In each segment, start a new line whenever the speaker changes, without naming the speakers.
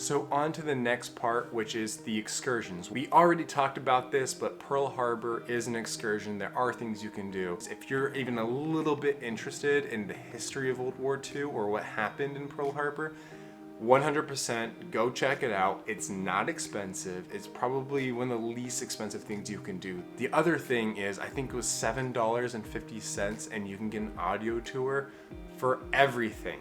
So on to the next part, which is the excursions. We already talked about this, but Pearl Harbor is an excursion. There are things you can do. If you're even a little bit interested in the history of World War II or what happened in Pearl Harbor, 100% go check it out. It's not expensive. It's probably one of the least expensive things you can do. The other thing is, I think it was $7.50 and you can get an audio tour for everything.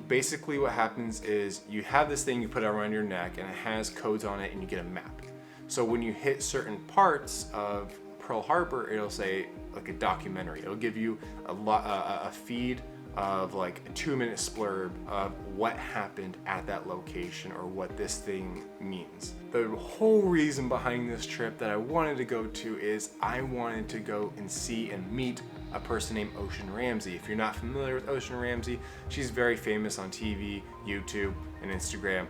Basically what happens is you have this thing you put around your neck and it has codes on it and you get a map. So when you hit certain parts of Pearl Harbor, it'll say like a documentary. It'll give you a feed of like a 2-minute splurb of what happened at that location or what this thing means. The whole reason behind this trip that I wanted to go to is I wanted to go and see and meet a person named Ocean Ramsey. If you're not familiar with Ocean Ramsey, she's very famous on TV, YouTube, and Instagram.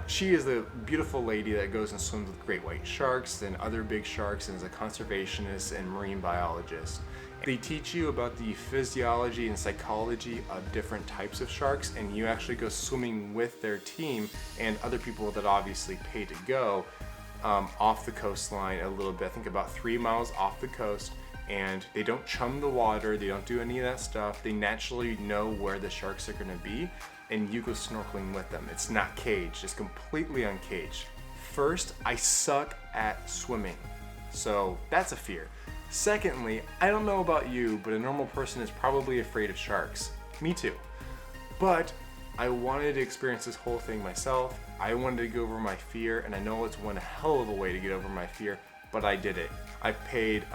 She is the beautiful lady that goes and swims with great white sharks and other big sharks and is a conservationist and marine biologist. They teach you about the physiology and psychology of different types of sharks, and you actually go swimming with their team and other people that obviously pay to go off the coastline a little bit. I think about 3 miles off the coast. And they don't chum the water, they don't do any of that stuff. They naturally know where the sharks are gonna be, and you go snorkeling with them. It's not caged, it's completely uncaged. First, I suck at swimming, so that's a fear. Secondly, I don't know about you, but a normal person is probably afraid of sharks. Me too. But I wanted to experience this whole thing myself. I wanted to get over my fear, and I know it's one hell of a way to get over my fear, but I did it. I paid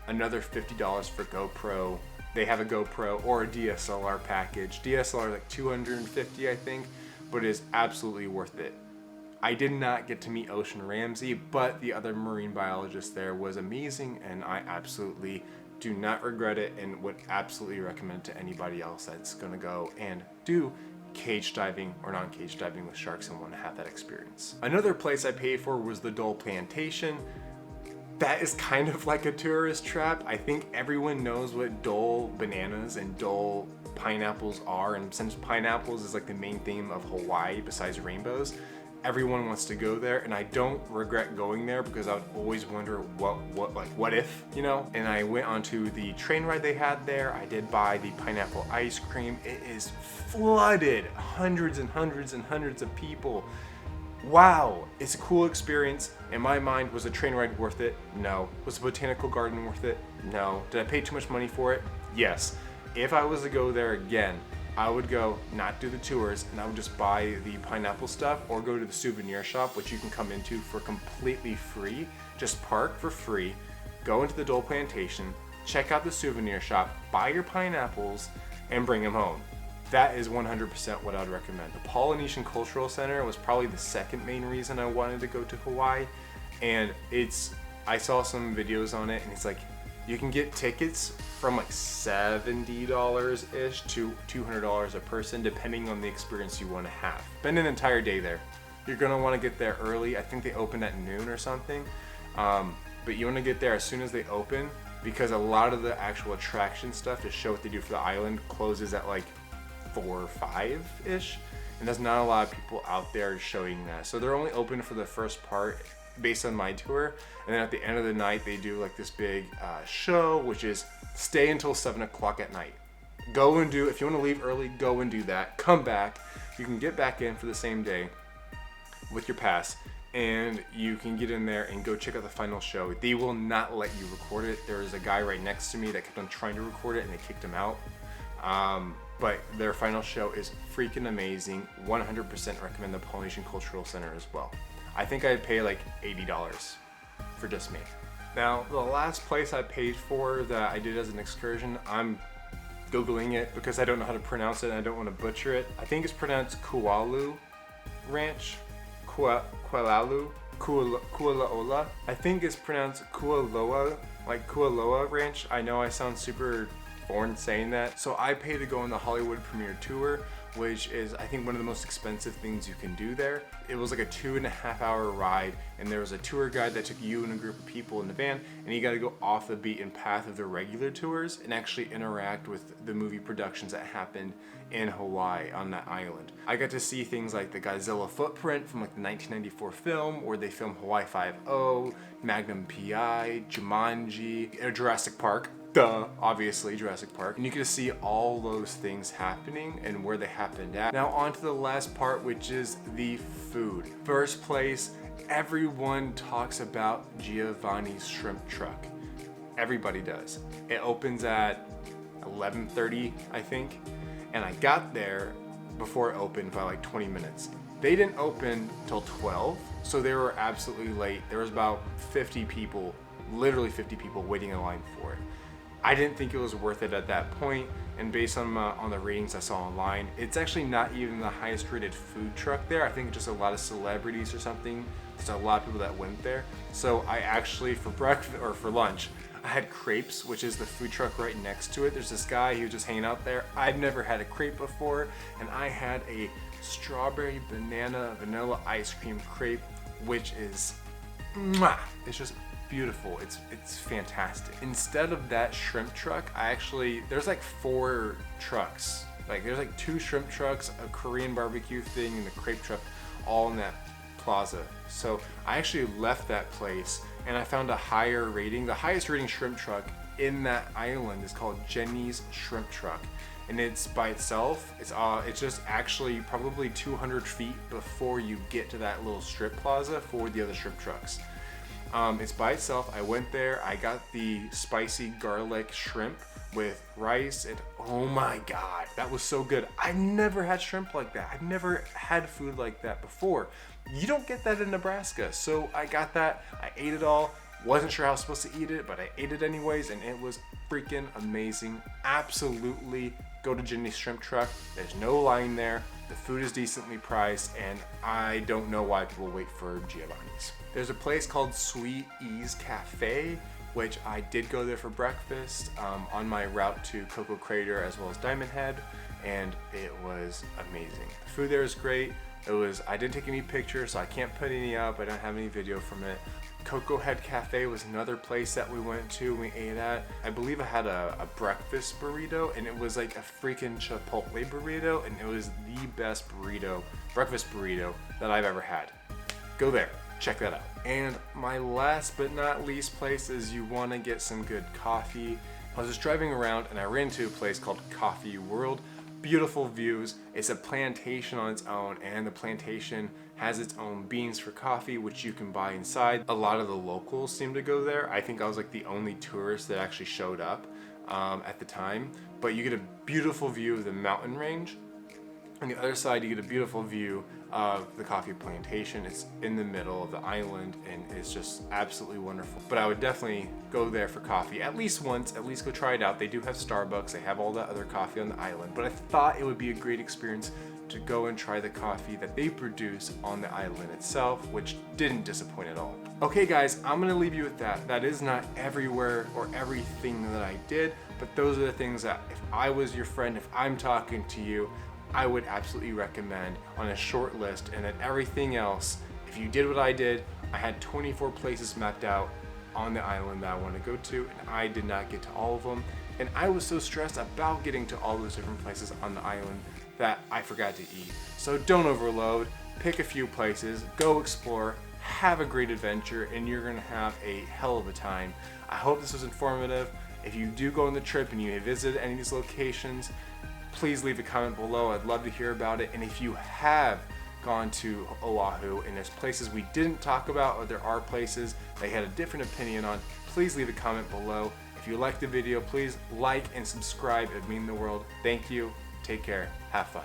another $50 for GoPro. They have a GoPro or a DSLR package. DSLR is like $250, I think, but it is absolutely worth it. I did not get to meet Ocean Ramsey, but the other marine biologist there was amazing, and I absolutely do not regret it and would absolutely recommend it to anybody else that's gonna go and do cage diving or non-cage diving with sharks and want to have that experience. Another place I paid for was the Dole Plantation. That is kind of like a tourist trap. I think everyone knows what Dole bananas and Dole pineapples are, and since pineapples is like the main theme of Hawaii besides rainbows, everyone wants to go there, and I don't regret going there because I would always wonder what if, you know? And I went onto the train ride they had there. I did buy the pineapple ice cream. It is flooded, hundreds and hundreds and hundreds of people. Wow, it's a cool experience. In my mind, was the train ride worth it? No. Was the botanical garden worth it? No. Did I pay too much money for it? Yes. If I was to go there again, I would go not do the tours, and I would just buy the pineapple stuff or go to the souvenir shop, which you can come into for completely free. Just park for free, go into the Dole Plantation, check out the souvenir shop, buy your pineapples, and bring them home. That is 100% what I would recommend. The Polynesian Cultural Center was probably the second main reason I wanted to go to Hawaii, and I saw some videos on it, and it's like you can get tickets from like $70-ish to $200 a person, depending on the experience you want to have. Spend an entire day there. You're gonna want to get there early. I think they open at noon or something, but you want to get there as soon as they open, because a lot of the actual attraction stuff to show what they do for the island closes at like 4 or 5-ish, and there's not a lot of people out there showing that. So they're only open for the first part based on my tour, and then at the end of the night they do like this big show, which is stay until 7 o'clock at night. Go and do, if you want to leave early, go and do that. Come back. You can get back in for the same day with your pass, and you can get in there and go check out the final show. They will not let you record it. There is a guy right next to me that kept on trying to record it, and they kicked him out. But their final show is freaking amazing. 100% recommend the Polynesian Cultural Center as well. I think I'd pay like $80 for just me. Now, the last place I paid for that I did as an excursion, I'm Googling it because I don't know how to pronounce it and I don't want to butcher it. I think it's pronounced Kualu Ranch, Kualaola. I think it's pronounced Kualoa, like Kualoa Ranch. I know I sound super foreign saying that. So I paid to go on the Hollywood premiere tour, which is I think one of the most expensive things you can do there. It was like a 2.5 hour ride, and there was a tour guide that took you and a group of people in the van, and you got to go off the beaten path of the regular tours and actually interact with the movie productions that happened in Hawaii on that island. I got to see things like the Godzilla footprint from like the 1994 film where they filmed Hawaii Five-0, Magnum PI, Jumanji, Jurassic Park. Duh, obviously Jurassic Park. And you get to see all those things happening and where they happened at. Now on to the last part, which is the food. First place, everyone talks about Giovanni's shrimp truck. Everybody does. It opens at 11:30, I think. And I got there before it opened by like 20 minutes. They didn't open till 12, so they were absolutely late. There was about 50 people, literally 50 people waiting in line for it. I didn't think it was worth it at that point, and based on the ratings I saw online, it's actually not even the highest rated food truck there. I think just a lot of celebrities or something. There's a lot of people that went there. So I actually, for breakfast or for lunch, I had crepes, which is the food truck right next to it. There's this guy, he was just hanging out there. I'd never had a crepe before, and I had a strawberry banana vanilla ice cream crepe, which is, mwah, it's just beautiful. It's fantastic. Instead of that shrimp truck, there's like 4 trucks. Like there's like 2 shrimp trucks, a Korean barbecue thing, and the crepe truck, all in that plaza. So I actually left that place and I found a higher rating. The highest rating shrimp truck in that island is called Jenny's Shrimp Truck, and it's by itself. It's just actually probably 200 feet before you get to that little strip plaza for the other shrimp trucks. It's by itself. I went there, I got the spicy garlic shrimp with rice, and oh my god, that was so good. I've never had shrimp like that. I've never had food like that before. You don't get that in Nebraska. So I got that, I ate it all. Wasn't sure how I was supposed to eat it, but I ate it anyways, and it was freaking amazing. Absolutely go to Jenny's Shrimp Truck. There's no line there. The food is decently priced, and I don't know why people wait for Giovanni's. There's a place called Sweet Ease Cafe, which I did go there for breakfast on my route to Cocoa Crater as well as Diamond Head, and it was amazing. The food there is great. I didn't take any pictures, so I can't put any up. I don't have any video from it. Cocoa Head Cafe was another place that we went to and we ate at. I believe I had a breakfast burrito, and it was like a freaking Chipotle burrito, and it was the best breakfast burrito that I've ever had. Go there, check that out. And my last but not least place is you want to get some good coffee. I was just driving around and I ran into a place called Coffee World. Beautiful views. It's a plantation on its own, and the plantation has its own beans for coffee, which you can buy inside. A lot of the locals seem to go there. I think I was like the only tourist that actually showed up at the time. But you get a beautiful view of the mountain range. On the other side, you get a beautiful view of the coffee plantation. It's in the middle of the island, and it's just absolutely wonderful. But I would definitely go there for coffee at least once, at least go try it out. They do have Starbucks, they have all that other coffee on the island, but I thought it would be a great experience to go and try the coffee that they produce on the island itself, which didn't disappoint at all. Okay guys, I'm gonna leave you with that. That is not everywhere or everything that I did, but those are the things that if I was your friend, if I'm talking to you, I would absolutely recommend on a short list. And then everything else, if you did what I did, I had 24 places mapped out on the island that I want to go to, and I did not get to all of them. And I was so stressed about getting to all those different places on the island that I forgot to eat. So don't overload, pick a few places, go explore, have a great adventure, and you're gonna have a hell of a time. I hope this was informative. If you do go on the trip and you visit any of these locations, please leave a comment below. I'd love to hear about it. And if you have gone to Oahu and there's places we didn't talk about, or there are places they had a different opinion on, please leave a comment below. If you liked the video, please like and subscribe. It would mean the world. Thank you. Take care. Have fun.